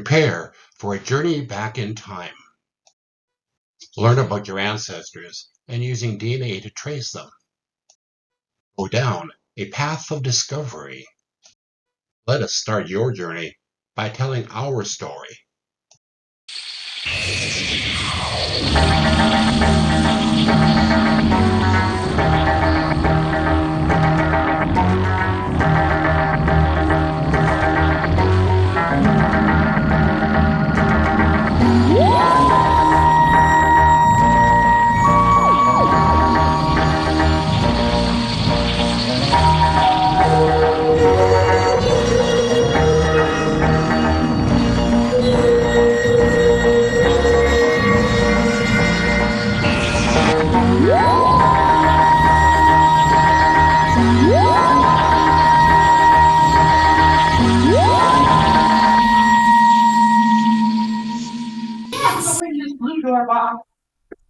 Prepare for a journey back in time. Learn about your ancestors and using DNA to trace them. Go down a path of discovery. Let us start your journey by telling our story.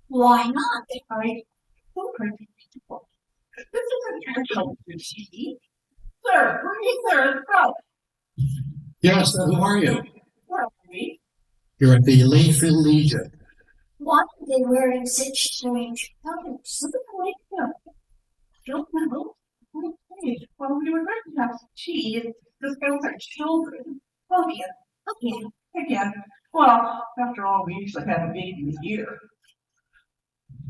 Why not? I don't people. This is a Sir, sir, Yes, who are you? where are we? You're at the Layfield Legion. Why are they wearing such strange colors? Look at the lake here. Don't know. Well, we were recognized she and this girls are children. Oh, yeah. Again. Well, after all, we usually have a baby a year.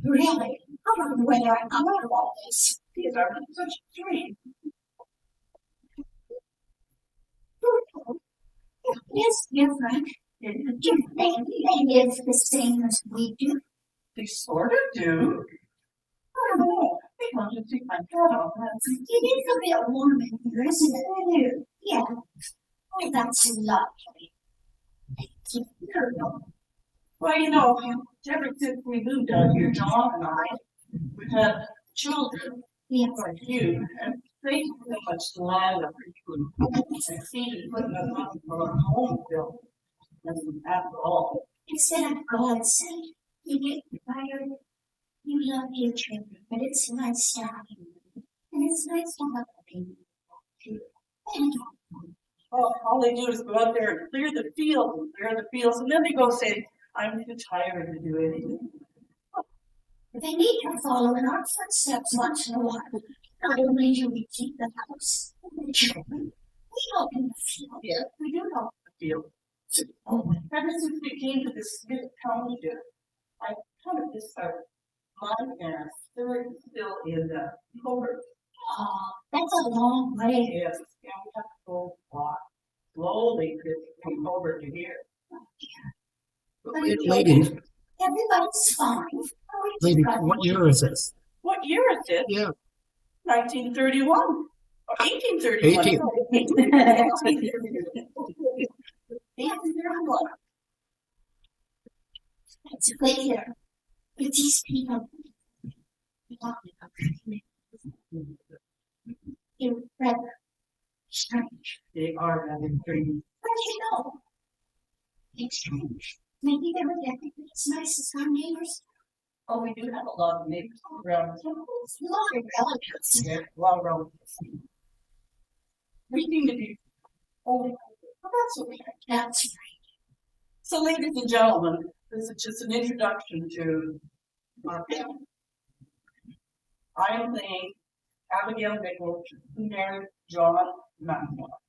Really? I don't know whether I'm out of all this. These are such a dream. It's different. Do you think they live the same as we do? They sort of do. I don't know. They want to take my hat off. It is a bit warm in here, isn't it? Yeah. Oh, that's lovely. Well, you know, ever since we moved out here, John and I, we've had children, like you, and they so much land up and succeeded putting us on our home built. And after all, instead of God said, you get tired, you love your children, but it's nice to have you. And it's nice to have a baby too. Well, all they do is go out there and clear the fields, and then they go say, I'm too tired to do anything. They need to follow in our footsteps once in a while. Not only do we keep the house and the children, we help in the field. Yeah, we do help in the field. Ever since we came to this little township, I kind of just started my parents. They're still in the Covert. That's a long way. Yes, yeah, we have to go walk slowly from over to here. Lady, Everybody's fine. lady, what year is this? What year is it? Yeah. 1931. Or 1831. 1831. It's a good year. But these people, they're rather strange. They are rather strange. How do you know? It's strange. Maybe they're as nice as our neighbors. Oh, we do have a lot of neighbors around. A lot of relatives. Yeah, a lot of relatives. We need to be. Oh, that's okay. That's right. So, ladies and gentlemen, this is just an introduction to our family. I am saying Abigail Nichols, who married John Maxwell.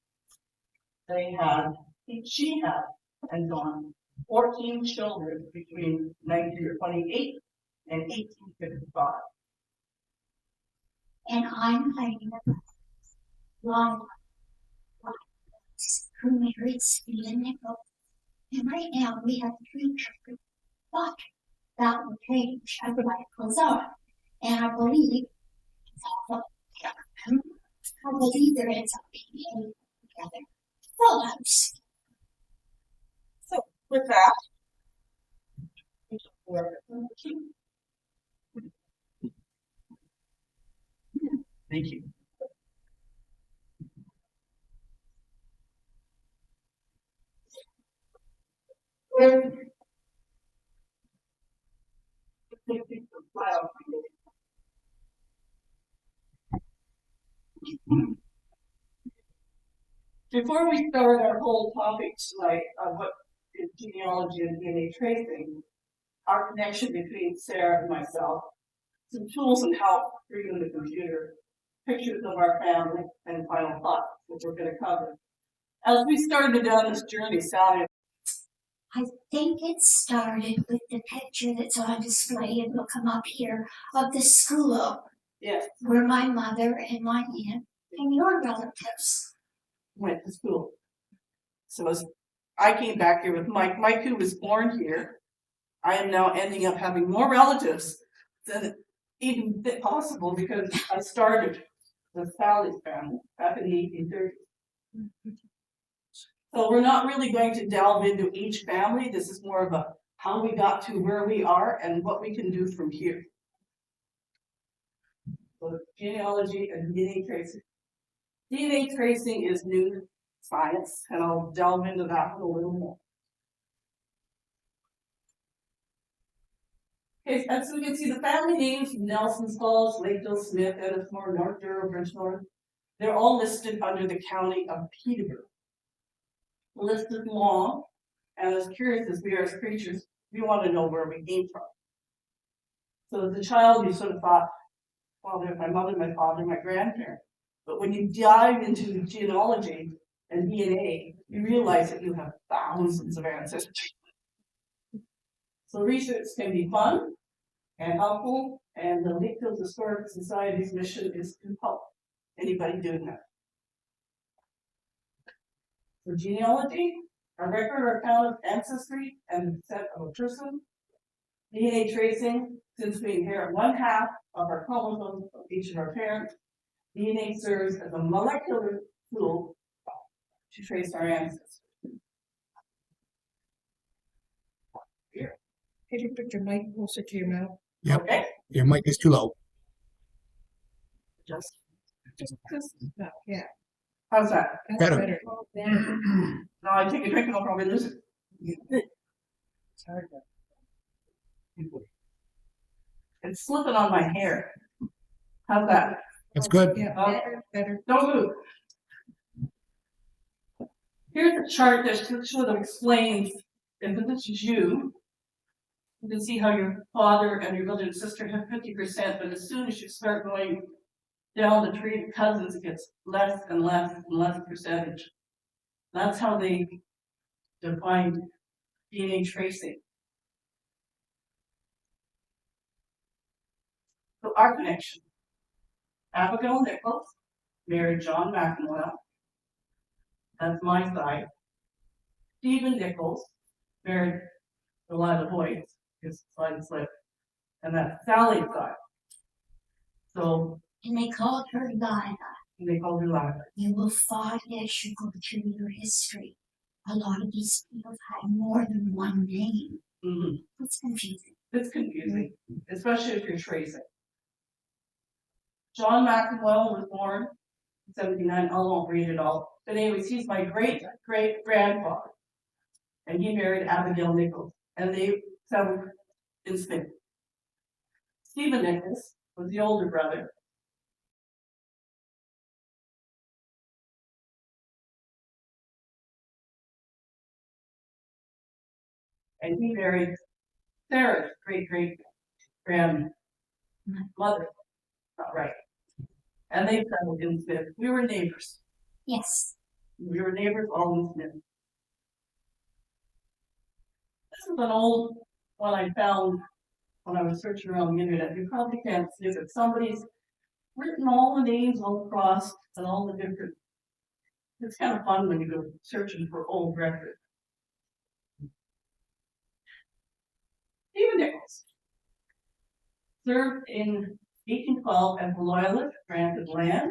She had, and John, 14 children between 1928 and 1855. And I'm hiding long who married Stephen Nichols. And right now we have 3 children. But that will change as the life goes on. And I believe there ends up being together. Phillips. So, with that, thank you. Before we start our whole topics tonight on what in genealogy and DNA tracing, our connection between Sara and myself, some tools and help for you in the computer, pictures of our family, and final thoughts, which we're going to cover. As we started down this journey, Sally, I think it started with the picture that's on display, and will come up here, of the school yes, where my mother and my aunt and your relatives. went to school. So as I came back here with Mike who was born here, I am now ending up having more relatives than even possible because I started with Sally's family back in the 1830s. So we're not really going to delve into each family. This is more of a how we got to where we are and what we can do from here. So genealogy and DNA tracing. DNA tracing is new science, and I'll delve into that one a little more. Okay, and so we can see the family names: Nelson Falls, Lakeville, Smith, Ennismore, North Durham, Bridgenorth. They're all listed under the county of Peterborough. The list is long, and as curious as we are as creatures, we want to know where we came from. So as a child, you sort of thought, well, there's my mother, my father, my grandparents. But when you dive into genealogy and DNA, you realize that you have thousands of ancestors. So research can be fun and helpful, and the Lakeville Historical Society's mission is to help anybody doing that. For genealogy, a record or account of ancestry and descent of a person. DNA tracing, since we inherit 1/2 of our chromosomes from each of our parents, DNA serves as a molecular tool to trace our ancestors. Could you put your mic closer to your mouth? Yep. Okay, Your mic is too low. just Just no, yeah, how's that? that's Better. better. No, I take a drink and I'll probably lose it. It's hard to. It's slipping on my hair. How's that? That's good. Yeah, better. Don't move. Here's a chart that sort of explains, if this is you, you can see how your father and your brother and sister have 50%, but as soon as you start going down the tree of cousins, it gets less and less and less percentage. That's how they define DNA tracing. So our connection. Abigail Nichols married John McEnwell. That's my side. Stephen Nichols married Delilah Boyd, his slide slip. And that's Sally's side. So And they called her Lila. they called her Lila. You will find as you go through your history, a lot of these people had more than one name. Mm-hmm. It's confusing. It's confusing, especially if you're tracing. John McEnwell was born in 79. I won't read it all. But anyways, he's my great-great-grandfather. And he married Abigail Nichols. And they settled in Smith. Stephen Nichols was the older brother. And he married Sara's great-great-grandmother. Not right. And they settled in Smith. We were neighbors. Yes. We were neighbors all in Smith. This is an old one I found when I was searching around the internet. You probably can't see it, but somebody's written all the names all across and all the different. It's kind of fun when you go searching for old records. Stephen Nichols served in 1812 as a loyalist, granted land.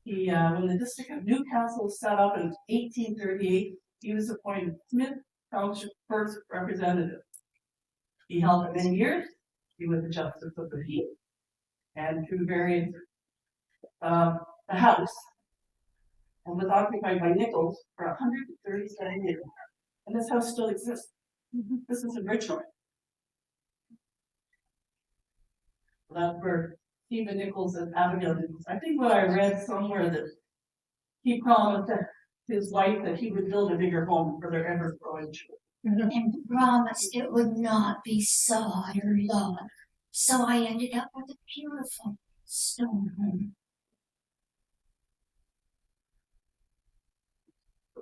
He, when the district of Newcastle was set up in 1838, he was appointed Smith Township first representative. He held it many years. He was the justice of the peace, and through various the house, and was occupied by Nichols for 137 years. And this house still exists. This is in Richmond. That's where Stephen Nichols and Abigail Nichols. I think what I read somewhere that he promised his wife that he would build a bigger home for their ever-growing children. And promised it would not be sod or log. So I ended up with a beautiful stone home.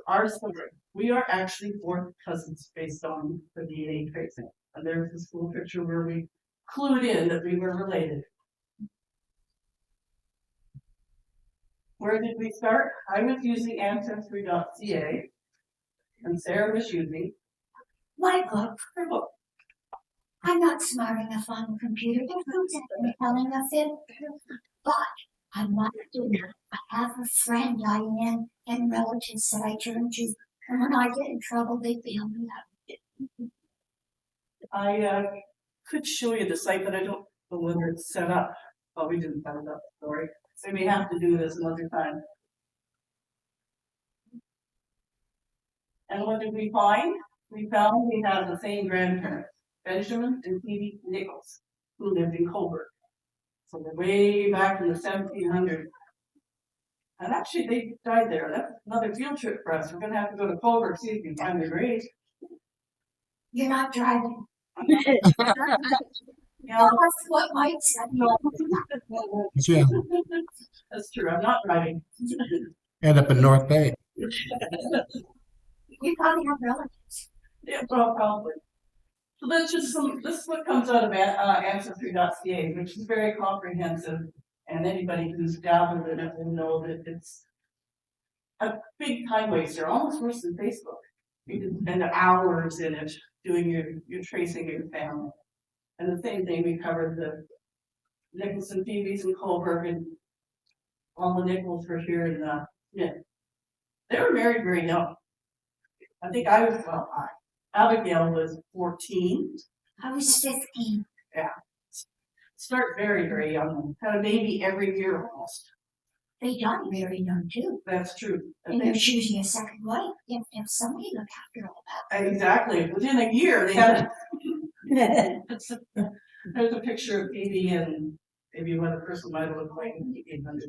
Our story, we are actually fourth cousins based on the DNA tracing. And there's this cool picture where we clued in that we were related. Where did we start? I was using ancestry.ca and Sara was using My book, her book. I'm not smart enough on the computer to do that telling of it, but I want to do it. I have a friend, Diane, and relatives that I turn to, and when I get in trouble, they bail me out. I could show you the site, but I don't know whether it's set up. Oh, we didn't set it up, sorry. So we have to do this another time. And what did we find? We found we had the same grandparents, Benjamin and Phoebe Nichols, who lived in Coburg. So they're way back in the 1700s. And actually they died there. That's another field trip for us. We're gonna have to go to Coburg, see if we can find their graves. You're not driving. Yeah, That's what Mike said. no. Yeah, That's true, I'm not driving. end up in North Bay. You probably have relatives. Yeah, well, probably. So that's just this is what comes out of ancestry.ca, which is very comprehensive. And anybody who's dabbled in it will know that it's a big time waster, almost worse than Facebook. You can spend hours in it doing your tracing your family. And the same thing, we covered the Nicholson, Phoebe's, and Coburg, and all the Nichols were here in Smith. They were married very young. I think I was, well, Abigail was 14. I was 15. Start very, very young. Had a baby every year almost. They died very young too. That's true. And they're choosing a second wife. You have to have somebody look after all that. Exactly. Within a year, they had. There's a picture of Phoebe and maybe what the person might have looked like in the 1800s.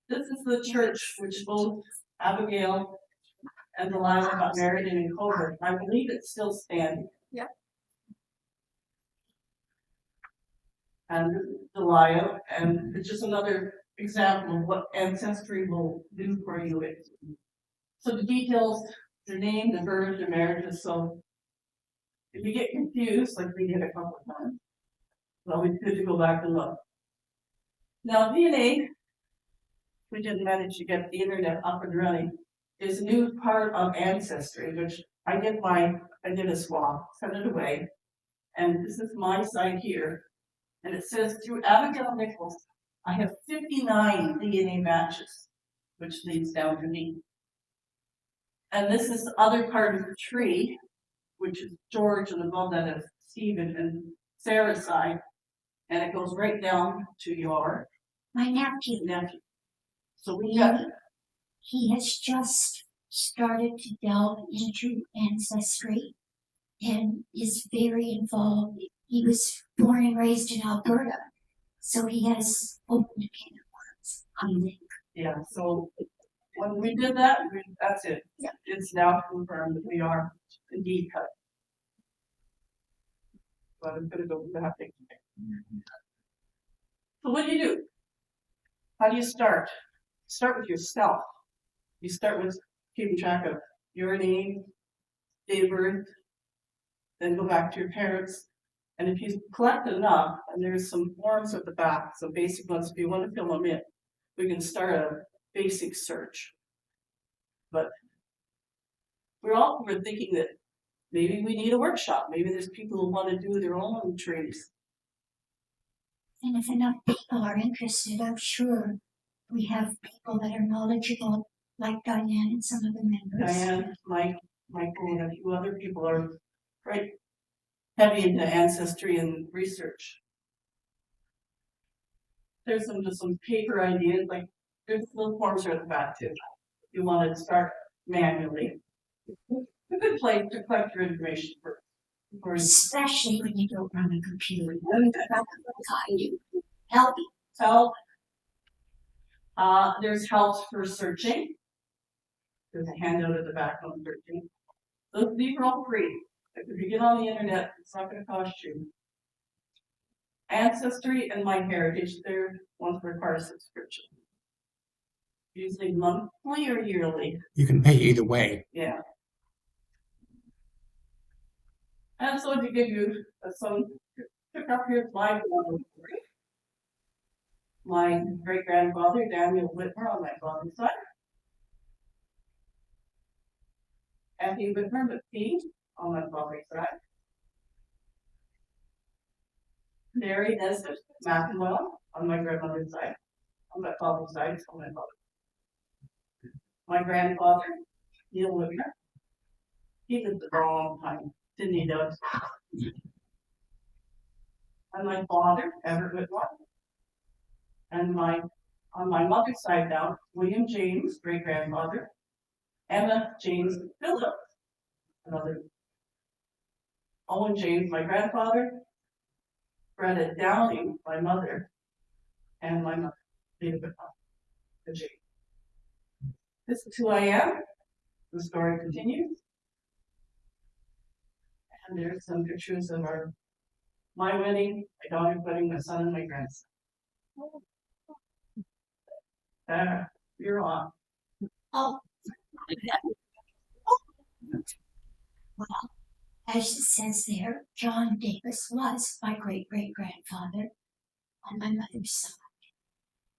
This is the church which both Abigail and Delilah got married in Coburg. I believe it's still standing. Yeah. And Delilah, and it's just another example of what Ancestry will do for you. So the details, their name, their birth, their marriages. So if you get confused, like we did a couple of times, it's always good to go back and look. Now DNA, we didn't manage to get the internet up and running, is a new part of Ancestry, which I did a swap, sent it away, and this is my site here, and it says through Abigail Nichols, I have 59 DNA matches, which leads down to me. And this is the other part of the tree, which is George, and above that is Stephen and Sarah's side, and it goes right down to your My nephew, nephew. So we got he has just started to delve into Ancestry and is very involved. He was born and raised in Alberta, so he has opened a can of worms, I think. yeah, so when we did that, that's it. Yeah. It's now confirmed that we are indeed cut. But I'm gonna go back. So what do? How do you start? Start with yourself. You start with keeping track of your name, date of birth, then go back to your parents. And if you collect enough, and there's some forms at the back, so basic ones, if you want to fill them in, we can start a basic search. But we're thinking that maybe we need a workshop. Maybe there's people who want to do their own trees. And if enough people are interested, I'm sure we have people that are knowledgeable, like Diane and some of the members. Diane, Mike, Michael, and a few other people are quite heavy into ancestry and research. There's some paper ideas, like there's little forms here at the back too. If you want to start manually. A good place to collect your information first. Especially when you don't run a computer. That's what I do. Help you. So There's help for searching. There's a handout at the back on searching. These are all free. If you get on the internet, it's not gonna cost you. Ancestry and My Heritage, they're ones that require subscription. Usually monthly or yearly, You can pay either way. yeah. And so to give you some, took up here my great grandfather, Daniel Whitmer, on my father's side. Anthony Whitmer, McPhee, on my father's side. Mary Nesbitt McEnwell, on my grandmother's side. On my father's side, on my father. My grandfather, Neil Whitmer. He lived a long time, didn't he, Doug? And my father, Everett Whitmore. And on my mother's side now, William James, great grandfather, Emma James Phillips, another. Owen James, my grandfather, Brenda Downing, my mother, and my mother, David the James. This is who I am. The story continues. And there's some pictures of my wedding, my daughter's wedding, my son, and my grandson. You're on. Oh. Well, as it says there, John Davis was my great-great-grandfather on my mother's side.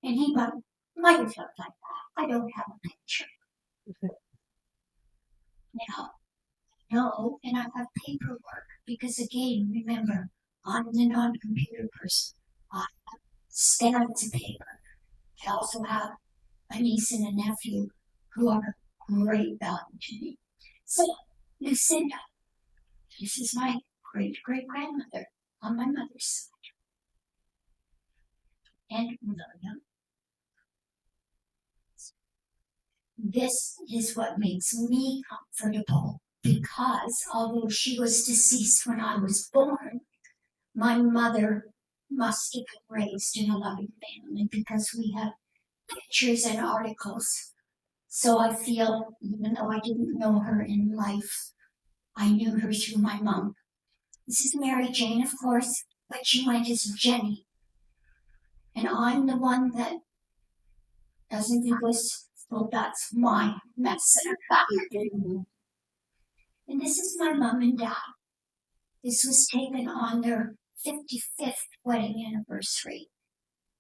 And he might have looked like that. I don't have a picture. Now, no, and I have paperwork because, again, remember, I'm the non-computer person. I have scans of paper. I also have a niece and a nephew who are great value to me. So, Lucinda, this is my great-great-grandmother on my mother's side. And William. This is what makes me comfortable because although she was deceased when I was born, my mother must have been raised in a loving family because we have pictures and articles. So I feel, even though I didn't know her in life, I knew her through my mom. This is Mary Jane, of course, but she went as Jenny. And I'm the one that doesn't do this, so that's my mess. And this is my mom and dad. This was taken on their 55th wedding anniversary.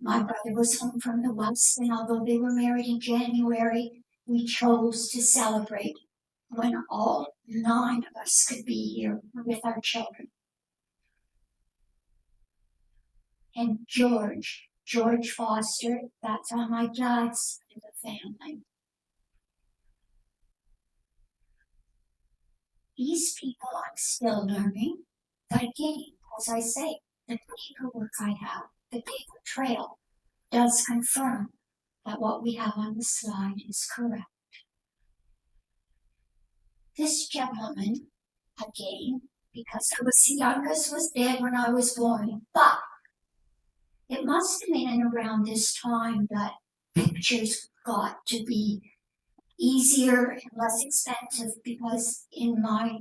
My brother was home from the West, and although they were married in January, we chose to celebrate when all 9 of us could be here with our children. And George Foster, that's on my dad's side of the family. These people I'm still learning, but again, as I say, the paperwork I have, the paper trail, does confirm that what we have on the slide is correct. This gentleman, again, because I was the youngest, was dead when I was born, but it must have been around this time that pictures got to be easier and less expensive because in my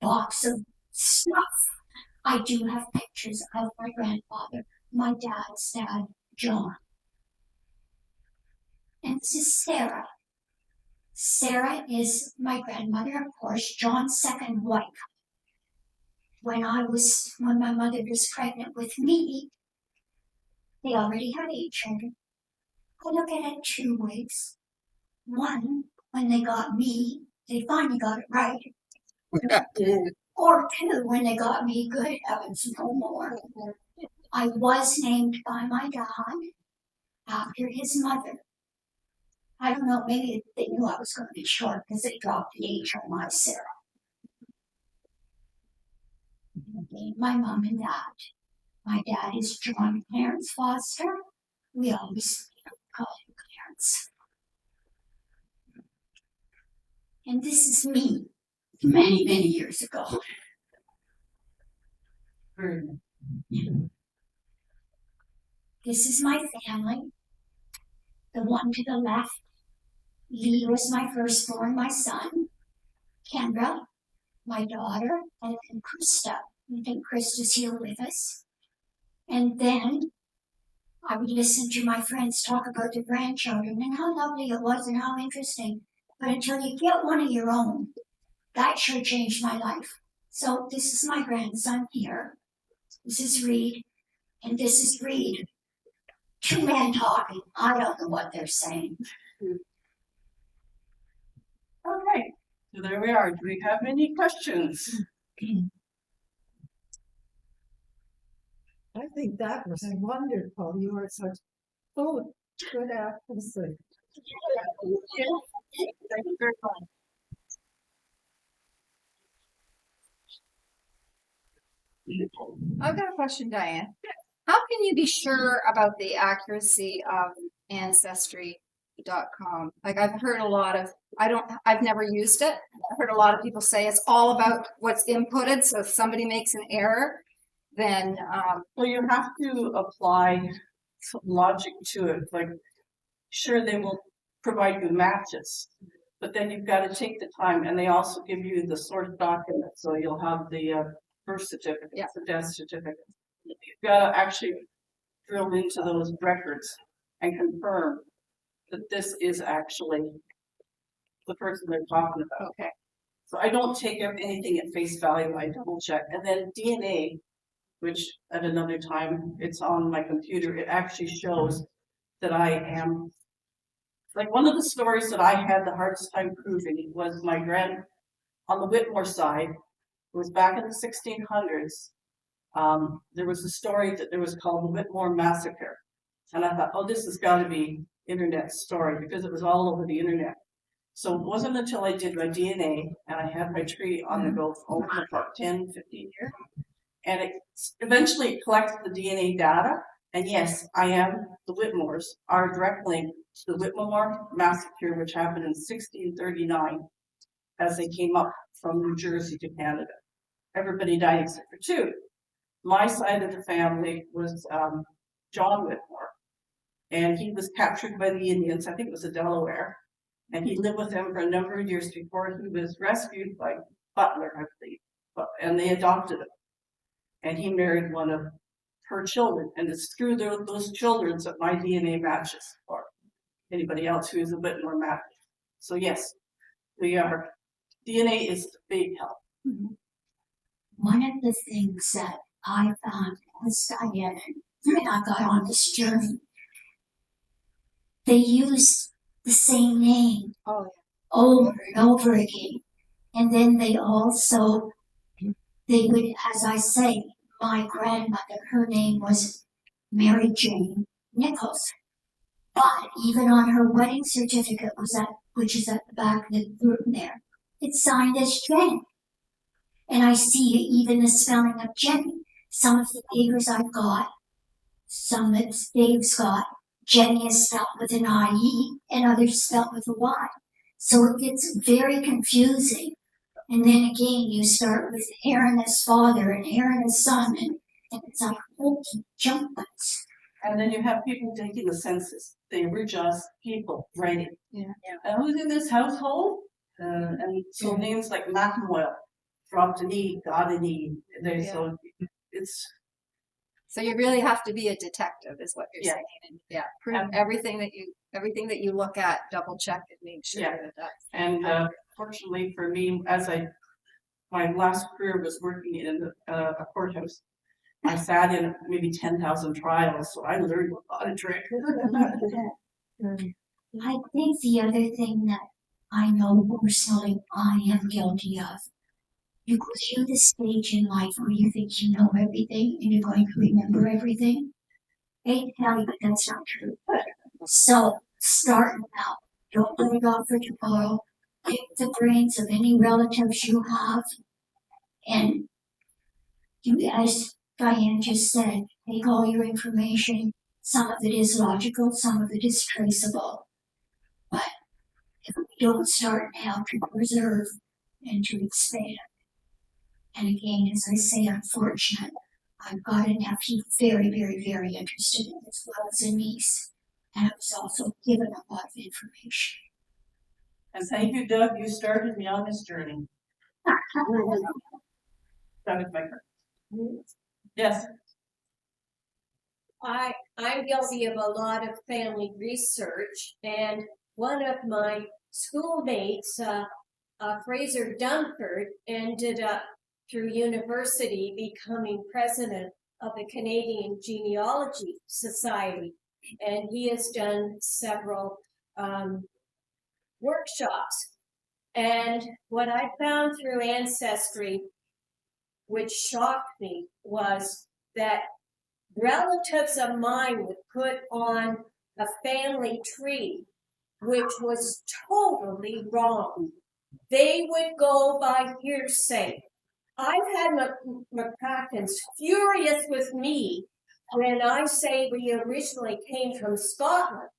box of stuff, I do have pictures of my grandfather, my dad's dad, John. And this is Sara. Sara is my grandmother, of course, John's second wife. When my mother was pregnant with me, they already had 8 children. I look at it 2 ways. One, when they got me, they finally got it right. Or 2, when they got me, good heavens, no more. I was named by my dad after his mother. I don't know, maybe they knew I was going to be short because they dropped the H on my Sara. My mom and dad. My dad is John Clarence Foster. We always call him Clarence. And this is me, many, many years ago. This is my family. The one to the left, Lee was my firstborn, my son. Kendra, my daughter, and then Krista. I think Krista's here with us. And then I would listen to my friends talk about their grandchildren and how lovely it was and how interesting. But until you get one of your own, that sure changed my life. So this is my grandson here. This is Reid, and this is Reid. Two men talking. I don't know what they're saying. Okay, so there we are. Do we have any questions? I think that was wonderful. You are such full of good accuracy. Thank you very much. I've got a question, Diane. How can you be sure about the accuracy of Ancestry.com? Like I've heard a lot of, I've never used it. I've heard a lot of people say it's all about what's inputted. So if somebody makes an error, then Well, you have to apply some logic to it. Like, sure, they will provide you matches, but then you've got to take the time, and they also give you the source document. So you'll have the birth certificate, Yeah. the death certificate. You've got to actually drill into those records and confirm that this is actually the person they're talking about. okay. So I don't take anything at face value. I double check, and then DNA, which at another time it's on my computer, it actually shows that I am, like one of the stories that I had the hardest time proving was on the Whitmore side, it was back in the 1600s. There was a story that there was called the Whitmore Massacre. And I thought, oh, this has got to be internet story because it was all over the internet. So it wasn't until I did my DNA and I had my tree on the go for over about 10, 15 years. And it eventually collected the DNA data. And yes, I am, the Whitmores are a direct link to the Whitmore Massacre, which happened in 1639 as they came up from New Jersey to Canada. Everybody died except for two. My side of the family was John Whitmore, and he was captured by the Indians. I think it was the Delaware, and he lived with them for a number of years before he was rescued by Butler, I believe, and they adopted him. And he married one of her children, and it's through those children that my DNA matches, or anybody else who's a bit more matched. So yes, we are. DNA is a big help. One of the things that I found as Diane and I got on this journey, they used the same name over and over again. And then they would, as I say, my grandmother, her name was Mary Jane Nichols. But even on her wedding certificate, which is at the back of the room there, it's signed as Jen. And I see even the spelling of Jenny. Some of the papers I've got, some that Dave's got, Jenny is spelled with an I-E and others spelled with a Y. So it gets very confusing. And then again, you start with Aaron as father and Aaron as son, and it's like, holy jumpers. And then you have people taking the census. They were just people writing. Yeah. And who's in this household? And so names like McEnwell, dropped an E, got an E. So it's. So you really have to be a detective, is what you're Yeah. saying. And prove everything that you look at, double check and make sure that that's. And fortunately for me, my last career was working in a courthouse. I sat in maybe 10,000 trials, so I learned a lot of tricks. I think the other thing that I know personally I am guilty of, you go through the stage in life where you think you know everything and you're going to remember everything. I hate to tell you, but that's not true. So, start now. Don't put it off for tomorrow. Pick the brains of any relatives you have. And you, as Diane just said, take all your information. Some of it is logical, some of it is traceable. But if we don't start now to preserve and to expand, and again, as I say, I'm fortunate. I've got a nephew very, very, very interested in it, as well as a niece. and I was also given a lot of information. And thank you, Doug, you started me on this journey. Doug Becker. Yes, I'm guilty of a lot of family research, and one of my schoolmates, Fraser Dunford, ended up through university becoming president of the Canadian Genealogy Society, and he has done several workshops. And what I found through Ancestry, which shocked me, was that relatives of mine would put on a family tree, which was totally wrong. They would go by hearsay. I've had McCracken's furious with me when I say we originally came from Scotland.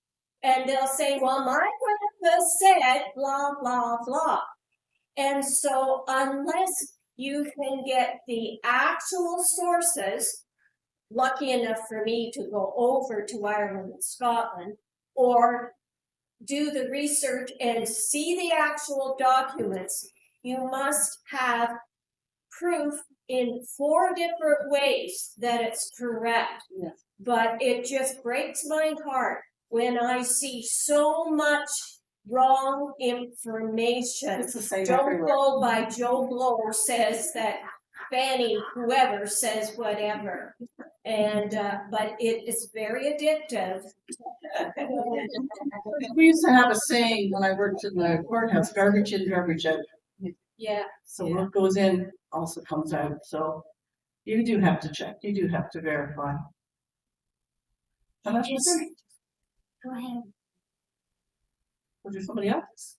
And they'll say, well, my grandpa said blah, blah, blah. And so unless you can get the actual sources, lucky enough for me to go over to Ireland and Scotland, or do the research and see the actual documents, you must have proof in 4 different ways that it's correct. Yes. But it just breaks my heart when I see so much wrong information. it's the same Don't everywhere. go by Joe Blow says that Fanny whoever says whatever. And but it is very addictive. We used to have a saying when I worked in the courthouse, garbage in, garbage out. Yeah. So what goes in also comes out, so you do have to check, you do have to verify. And that's Just- good. Go ahead. Was there somebody else?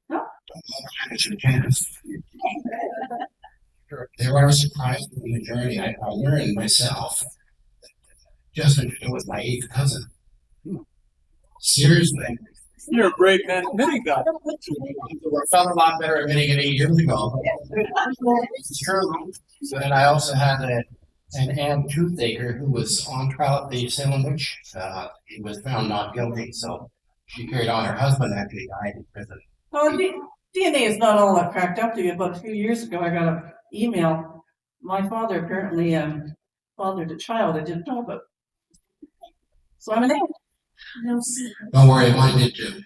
There are surprises in the journey. I learned myself. Justin was my 8th cousin. Seriously. You're a great man, many guys. I felt a lot better admitting it 8 years ago. It's true. So then I also had an Ann Toothaker who was on trial at the Salem Witch. He was found not guilty, so she carried on. Her husband actually died in prison. Oh, DNA is not all that cracked up to you. About a few years ago, I got an email. My father apparently fathered a child I didn't know about. So I'm an aunt. No secret. Don't worry, mine did too.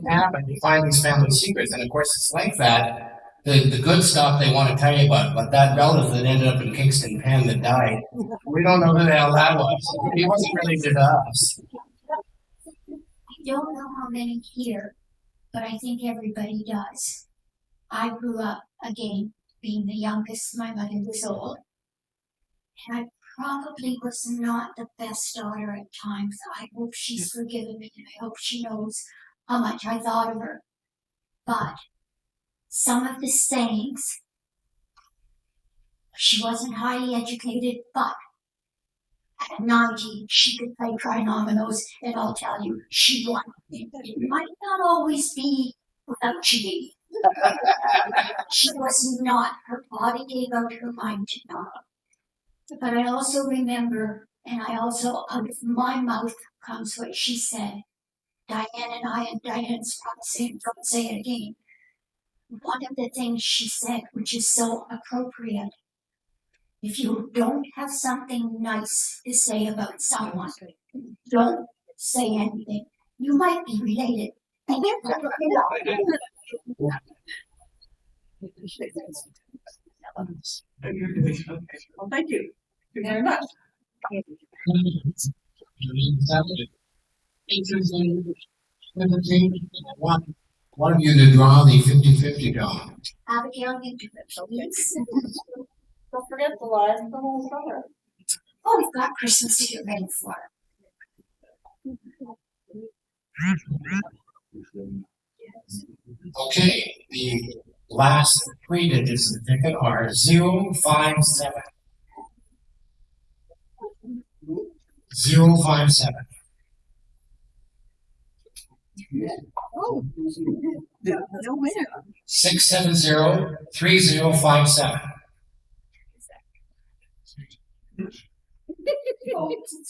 Happen, you find these family secrets, and of course it's like that. The good stuff they want to tell you about, but that relative that ended up in Kingston Penn that died, we don't know who the hell that was. He wasn't related to us. I don't know how many here, but I think everybody does. I grew up, again, being the youngest, my mother was old. And I probably was not the best daughter at times. I hope she's forgiven me, and I hope she knows how much I thought of her. But some of the sayings, she wasn't highly educated, but at 90, she could play trinominos, and I'll tell you, she won. It might not always be without cheating. She was not, her body gave out, her mind did not. But I also remember, and I also, out of my mouth comes what she said. Diane and I, and Diane's probably don't say it again. One of the things she said, which is so appropriate, if you don't have something nice to say about someone, don't say anything. You might be related. Well, thank you. Thank you very much. One of you to draw the 50-50 draw. Abigail, you do it, please. Don't forget the lies from the whole summer. Oh, we've got Christmas to get ready for. Okay, the last 3 digits of the ticket are 057. 057. Oh, no way. 670-3057.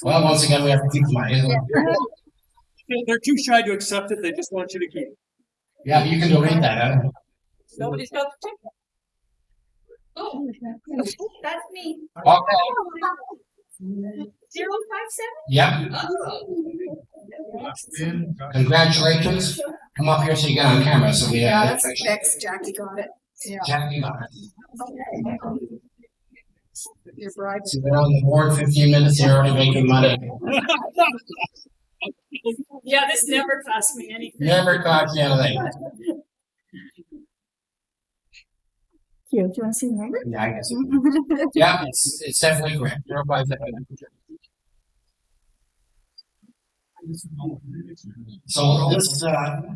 Well, once again, we have to keep mine. They're too shy to accept it. They just want you to keep it. Yeah, you can donate that. Huh? Nobody's got the ticket. Oh, that's me. Okay. 057? Yep. Oh. Congratulations. Come up here so you get on camera. So we Yeah, have that's fixed. Jackie got it. Yeah. Jackie got it. Your bride. So they're on the board 15 minutes. They're already making money. Yeah, this never cost me anything. Never cost you anything. Cute. Do you want to see the ring? Yeah, I guess. Yeah, it's definitely correct. 057. So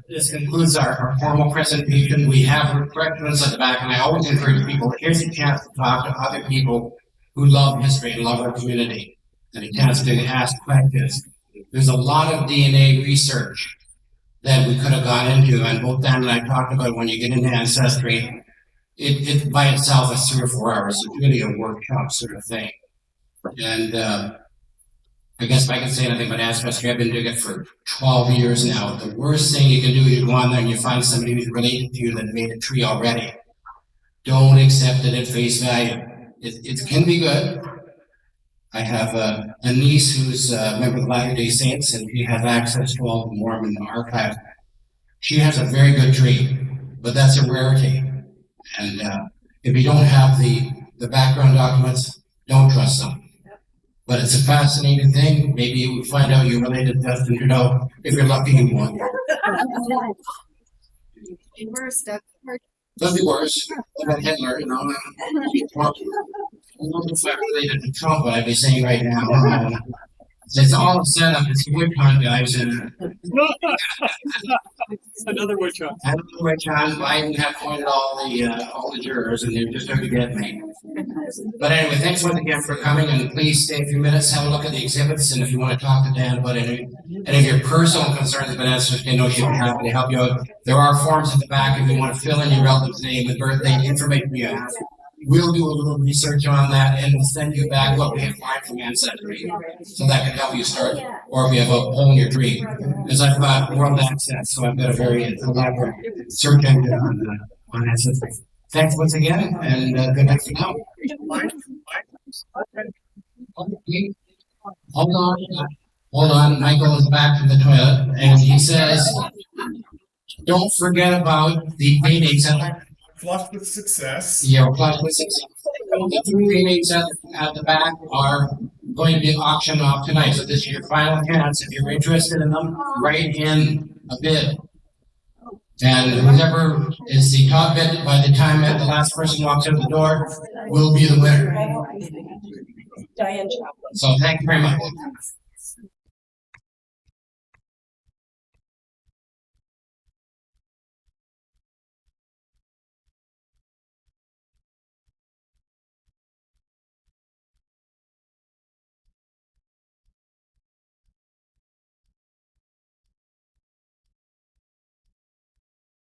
this concludes our formal presentation. We have corrections at the back, and I always encourage people, here's a chance to talk to other people who love history and love our community, and a chance to ask questions. There's a lot of DNA research that we could have gone into, and both Dan and I talked about when you get into Ancestry, it by itself is 3 or 4 hours. It's really a workshop sort of thing. And I guess if I can say anything about Ancestry, I've been doing it for 12 years now. The worst thing you can do is you go on there and you find somebody who's related to you that made a tree already. Don't accept it at face value. It can be good. I have a niece who's a member of the Latter-day Saints, and she has access to all the Mormon archives. She has a very good tree, but that's a rarity. And if you don't have the background documents, don't trust them. But it's a fascinating thing. Maybe you find out you're related to Justin Trudeau. If you're lucky, you won. Worst. That's hard. Could be worse. About Hitler, you know. Well, I don't know if I'm related to Trump, but I'd be saying right now. It's all set up. It's a witch hunt, guys. And Another witch hunt. I don't know which time Biden had pointed all the jurors, and they're just going to get me. But anyway, thanks once again for coming, and please stay a few minutes, have a look at the exhibits, and if you want to talk to Dan about any of your personal concerns have been answered, I know she'd be happy to help you out. There are forms at the back if you want to fill in your relative's name and birthday, information you have. We'll do a little research on that, and we'll send you back what we have find from Ancestry, so that can help you start, or if you have a hole in your tree. Because I've got World Access, so I've got a very elaborate search engine on Ancestry. Thanks once again, and good night for now. Okay. Hold on. Michael is back to the toilet, and he says, "Don't forget about the payday center." Flush with success. Yeah, flush with success. The 3 paintings at the back are going to be auctioned off tonight, so this is your final chance. If you're interested in them, write in a bid. And whoever is the top bid by the time that the last person walks out the door will be the winner. Diane Chappell. So thank you very much.